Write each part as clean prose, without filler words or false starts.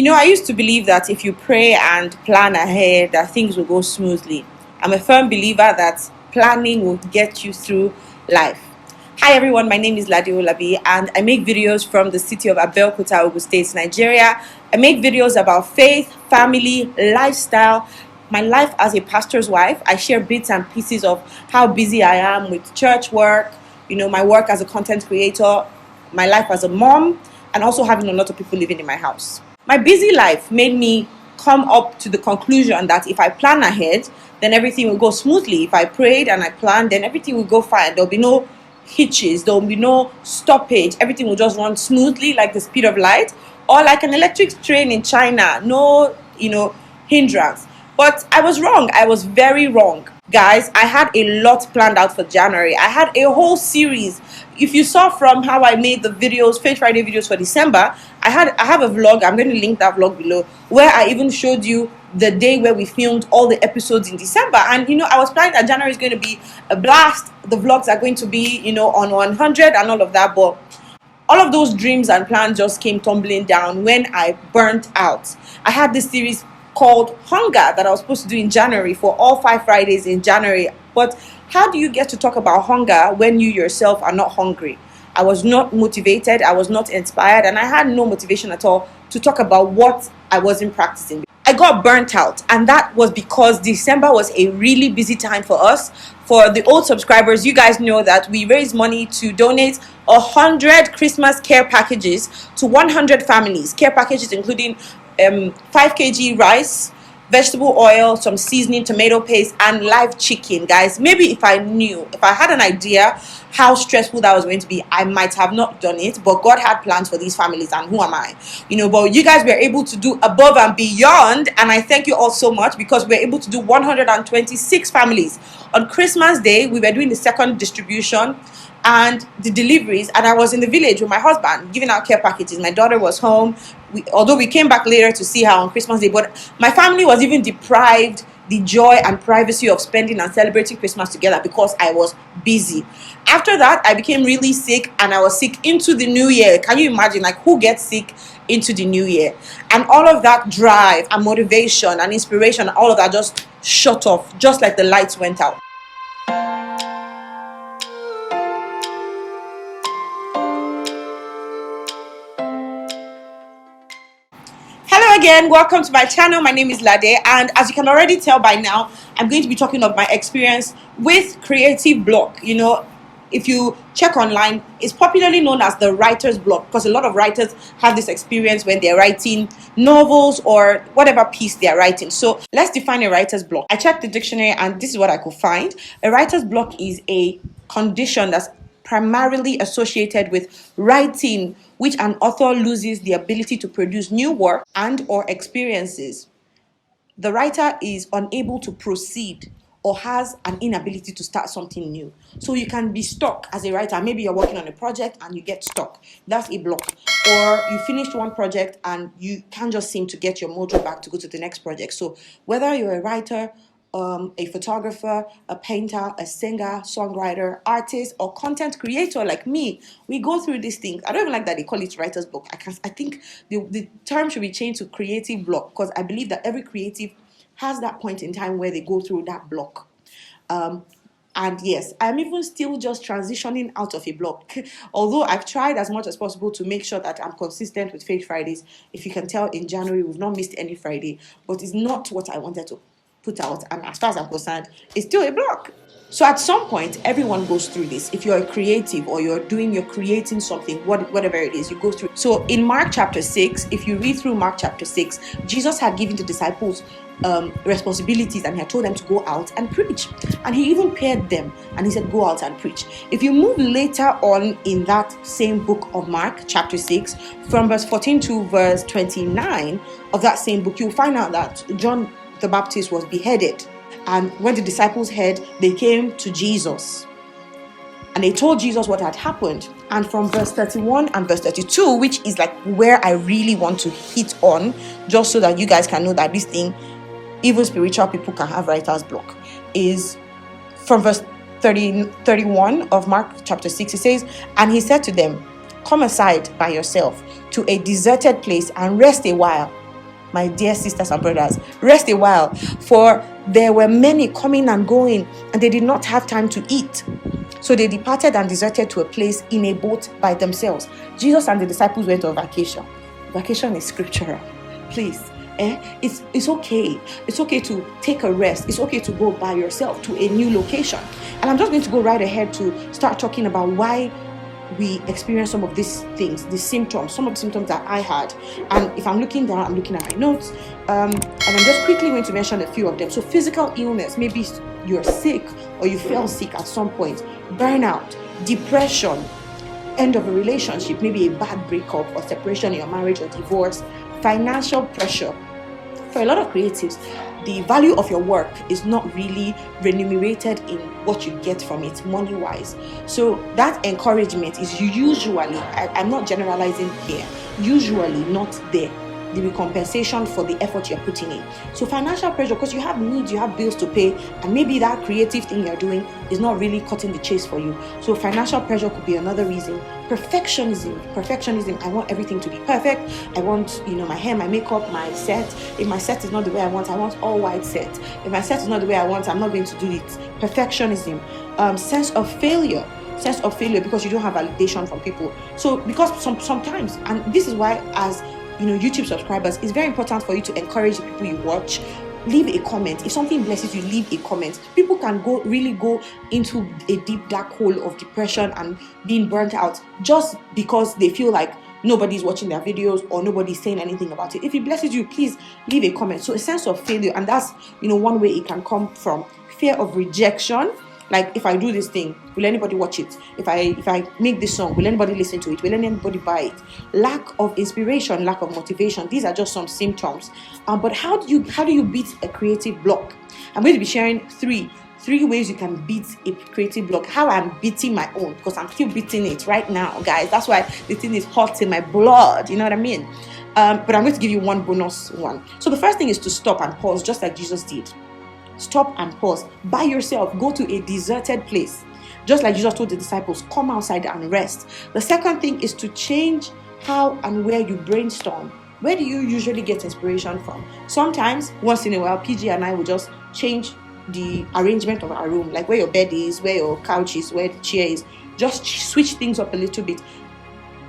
I used to believe that if you pray and plan ahead, that things will go smoothly. I'm a firm believer that planning will get you through life. Hi everyone, my name is Ladi Olabi and I make videos from the city of Abeokuta, Ogun State, Nigeria. I make videos about faith, family, lifestyle, my life as a pastor's wife. I share bits and pieces of how busy I am with church work, my work as a content creator, my life as a mom, and also having a lot of people living in my house. My busy life made me come up to the conclusion that if I plan ahead, then everything will go smoothly. If I prayed and I planned, then everything will go fine. There'll be no hitches, there'll be no stoppage. Everything will just run smoothly like the speed of light, or like an electric train in China. No, hindrance. But I was wrong. I was very wrong. Guys, I had a lot planned out for January. I had a whole series. If you saw from how I made the videos, Faith Friday videos for December, I have a vlog. I'm going to link that vlog below, where I even showed you the day where we filmed all the episodes in December. And I was planning that January is going to be a blast. The vlogs are going to be on 100 and all of that. But all of those dreams and plans just came tumbling down when I burnt out. I had this series called Hunger that I was supposed to do in January for all 5 Fridays in January. But how do you get to talk about hunger when you yourself are not hungry? I was not motivated, I was not inspired, and I had no motivation at all to talk about what I wasn't practicing. I got burnt out, and that was because December was a really busy time for us. For the old subscribers, you guys know that we raised money to donate 100 Christmas care packages to 100 families. Care packages including 5 kg rice, vegetable oil, some seasoning, tomato paste, and live chicken. Guys, maybe if I had an idea how stressful that was going to be, I might have not done it, but God had plans for these families, and who am I? But you guys were able to do above and beyond, and I thank you all so much, because we were able to do 126 families. On Christmas Day, we were doing the second distribution and the deliveries, and I was in the village with my husband giving out care packages. My daughter was home, although we came back later to see her on Christmas Day, but my family was even deprived the joy and privacy of spending and celebrating Christmas together because I was busy. After that, I became really sick, and I was sick into the new year. Can you imagine, like, who gets sick into the new year? And all of that drive and motivation and inspiration, all of that just shut off, just like the lights went out. Hello again, welcome to my channel. My name is Lade, and as you can already tell by now, I'm going to be talking of my experience with creative block. If you check online, it's popularly known as the writer's block, because a lot of writers have this experience when they're writing novels or whatever piece they're writing. So let's define a writer's block. I checked the dictionary and this is what I could find. A writer's block is a condition that's primarily associated with writing, which an author loses the ability to produce new work and or experiences. The writer is unable to proceed or has an inability to start something new. So you can be stuck as a writer. Maybe you're working on a project and you get stuck. That's a block. Or you finished one project and you can't just seem to get your mojo back to go to the next project. So whether you're a writer, a photographer, a painter, a singer, songwriter, artist, or content creator like me, we go through these things. I don't even like that they call it writer's block. I think the term should be changed to creative block, because I believe that every creative has that point in time where they go through that block. And yes, I'm even still just transitioning out of a block. Although I've tried as much as possible to make sure that I'm consistent with Faith Fridays. If you can tell, in January, we've not missed any Friday, but it's not what I wanted to put out. And as far as I'm concerned, it's still a block. So at some point, everyone goes through this. If you're a creative or you're creating something, whatever it is, you go through. So in Mark chapter 6, if you read through Mark chapter 6, Jesus had given the disciples responsibilities, and he had told them to go out and preach. And he even paired them and he said, go out and preach. If you move later on in that same book of Mark chapter 6, from verse 14 to verse 29 of that same book, you'll find out that John the Baptist was beheaded. And when the disciples heard, they came to Jesus and they told Jesus what had happened. And from verse 31 and verse 32, which is like where I really want to hit on, just so that you guys can know that this thing, even spiritual people can have writer's block, is from verse 31 of Mark chapter 6. It says, and he said to them, come aside by yourself to a deserted place and rest a while. my dear sisters and brothers, rest a while, for there were many coming and going, and they did not have time to eat. So they departed and deserted to a place in a boat by themselves. Jesus and the disciples went on vacation. Vacation is scriptural. Please. It's okay. It's okay to take a rest. It's okay to go by yourself to a new location. And I'm just going to go right ahead to start talking about why we experience some of these things, the symptoms, some of the symptoms that I had. And if I'm looking down, I'm looking at my notes, and I'm just quickly going to mention a few of them. So physical illness, maybe you're sick or you fell sick at some point, burnout, depression, end of a relationship, maybe a bad breakup or separation in your marriage or divorce, financial pressure. For a lot of creatives, the value of your work is not really remunerated in what you get from it money-wise. So that encouragement is usually, I'm not generalizing here, usually not there. The recompensation for the effort you're putting in. So financial pressure, because you have needs, you have bills to pay, and maybe that creative thing you're doing is not really cutting the chase for you. So financial pressure could be another reason. Perfectionism, I want everything to be perfect. I want, my hair, my makeup, my set. If my set is not the way I want all white set. If my set is not the way I want, I'm not going to do it. Perfectionism. Sense of failure because you don't have validation from people. So because sometimes, and this is why as YouTube subscribers, it's very important for you to encourage the people you watch. Leave a comment. If something blesses you, leave a comment. People can really go into a deep dark hole of depression and being burnt out just because they feel like nobody's watching their videos or nobody's saying anything about it. If it blesses you, please leave a comment. So a sense of failure, and that's one way it can come from. Fear of rejection. Like, if I do this thing, will anybody watch it? If I make this song, will anybody listen to it? Will anybody buy it? Lack of inspiration, lack of motivation. These are just some symptoms. But how do you beat a creative block? I'm going to be sharing three ways you can beat a creative block. How I'm beating my own, because I'm still beating it right now, guys. That's why the thing is hot in my blood. You know what I mean? But I'm going to give you one bonus one. So the first thing is to stop and pause, just like Jesus did. Stop and pause by yourself. Go to a deserted place, just like Jesus told the disciples, come outside and rest. The second thing is to change how and where you brainstorm. Where do you usually get inspiration from? Sometimes, once in a while, PG and I will just change the arrangement of our room, like where your bed is, where your couch is, where the chair is. Just switch things up a little bit.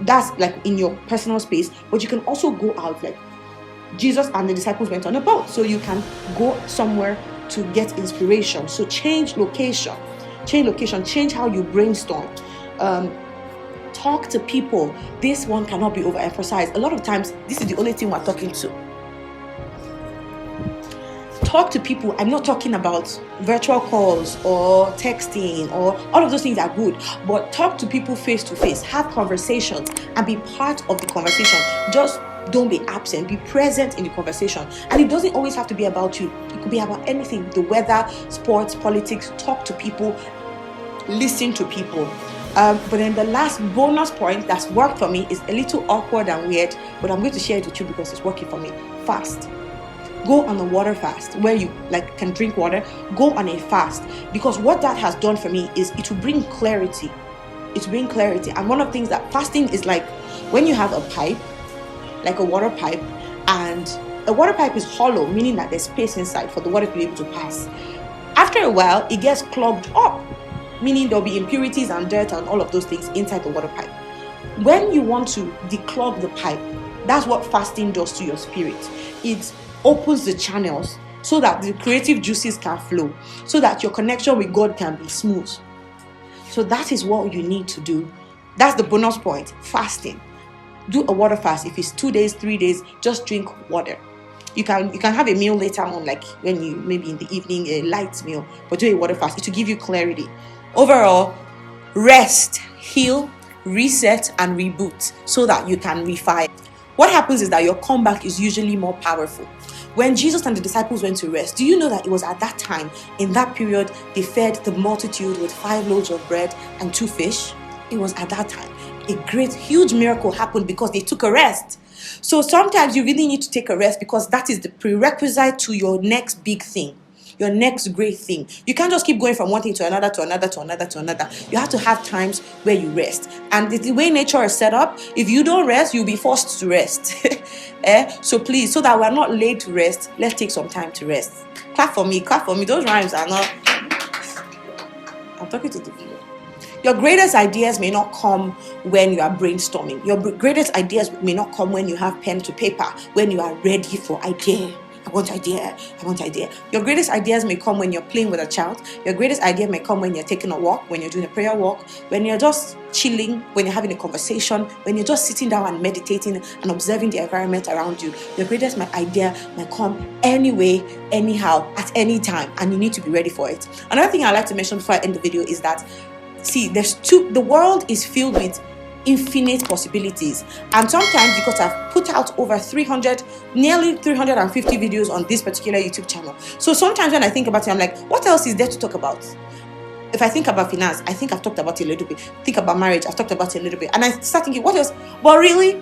That's like in your personal space, but you can also go out. Like Jesus and the disciples went on a boat, so you can go somewhere to get inspiration. So change location, change how you brainstorm. Talk to people. This one cannot be overemphasized. A lot of times, this is the only thing we're talking to. Talk to people. I'm not talking about virtual calls or texting, or all of those things are good, but talk to people face to face. Have conversations and be part of the conversation. Just don't be absent. Be present in the conversation. And it doesn't always have to be about you. It could be about anything. The weather, sports, politics. Talk to people. Listen to people. But then the last bonus point that's worked for me is a little awkward and weird, but I'm going to share it with you because it's working for me. Fast. Go on a water fast where you can drink water. Go on a fast, because what that has done for me is it will bring clarity. And one of the things that fasting is like, when you have a pipe, like a water pipe, and a water pipe is hollow, meaning that there's space inside for the water to be able to pass. After a while, it gets clogged up, meaning there'll be impurities and dirt and all of those things inside the water pipe. When you want to declog the pipe, that's what fasting does to your spirit. It opens the channels so that the creative juices can flow, so that your connection with God can be smooth. So that is what you need to do. That's the bonus point, fasting. Do a water fast. If it's 2 days, 3 days, just drink water. You can have a meal later on, like when you, maybe in the evening, a light meal, but do a water fast. It will give you clarity. Overall, rest, heal, reset, and reboot so that you can refire. What happens is that your comeback is usually more powerful. When Jesus and the disciples went to rest, do you know that it was at that time, in that period, they fed the multitude with 5 loaves of bread and 2 fish? It was at that time. A great, huge miracle happened because they took a rest. So sometimes you really need to take a rest, because that is the prerequisite to your next big thing. your next great thing. You can't just keep going from one thing to another, to another, to another, to another. You have to have times where you rest. And the way nature is set up, if you don't rest, you'll be forced to rest. So please, so that we're not laid to rest, let's take some time to rest. Clap for me, clap for me. Those rhymes are not... I'm talking to the video. Your greatest ideas may not come when you are brainstorming. Your greatest ideas may not come when you have pen to paper, when you are ready for idea. I want idea. Your greatest ideas may come when you're playing with a child. Your greatest idea may come when you're taking a walk, when you're doing a prayer walk, when you're just chilling, when you're having a conversation, when you're just sitting down and meditating and observing the environment around you. Your greatest idea may come anyway, anyhow, at any time, and you need to be ready for it. Another thing I'd like to mention before I end the video is that, see, the world is filled with infinite possibilities, and sometimes, because I've put out over nearly 350 videos on this particular YouTube channel, so sometimes when I think about it, I'm like, what else is there to talk about? If I think about finance, I think I've talked about it a little bit. Think about marriage, I've talked about it a little bit, and I start thinking, what else? But really,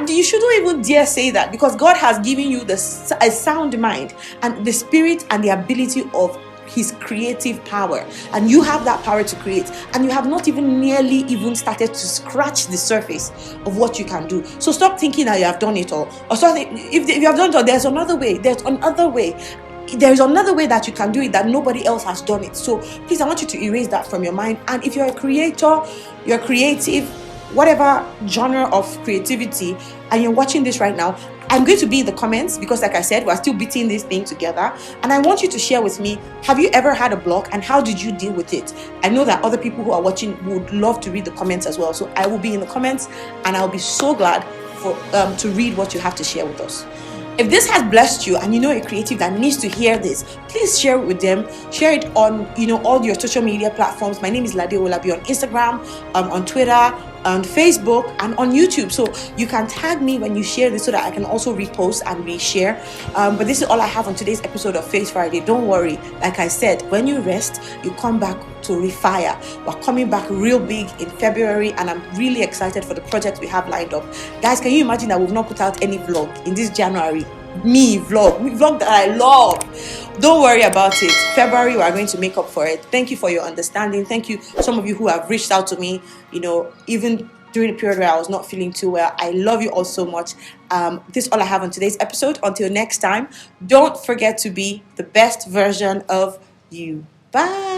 you shouldn't even dare say that, because God has given you a sound mind and the spirit and the ability of His creative power, and you have that power to create, and you have not even started to scratch the surface of what you can do. So stop thinking that you have done it all, or something. If you have done it all, there's another way that you can do it, that nobody else has done it. So please, I want you to erase that from your mind. And if you're a creator, you're creative, whatever genre of creativity, and you're watching this right now, I'm going to be in the comments, because like I said, we're still beating this thing together, and I want you to share with me, have you ever had a block, and how did you deal with it? I know that other people who are watching would love to read the comments as well, so I will be in the comments, and I'll be so glad to read what you have to share with us. If this has blessed you, and you know a creative that needs to hear this, please share it with them. Share it on all your social media platforms. My name is Lade Olabi on Instagram, on Twitter, on Facebook, and on YouTube. So you can tag me when you share this, so that I can also repost and reshare. But this is all I have on today's episode of Faith Friday. Don't worry. Like I said, when you rest, you come back to refire. We're coming back real big in February, and I'm really excited for the projects we have lined up. Guys, can you imagine that we've not put out any vlog in this January? Vlog that I love. Don't worry about it. February, we are going to make up for it. Thank you for your understanding. Thank you, some of you who have reached out to me, even during the period where I was not feeling too well. I love you all so much. This is all I have on today's episode. Until next time, don't forget to be the best version of you. Bye.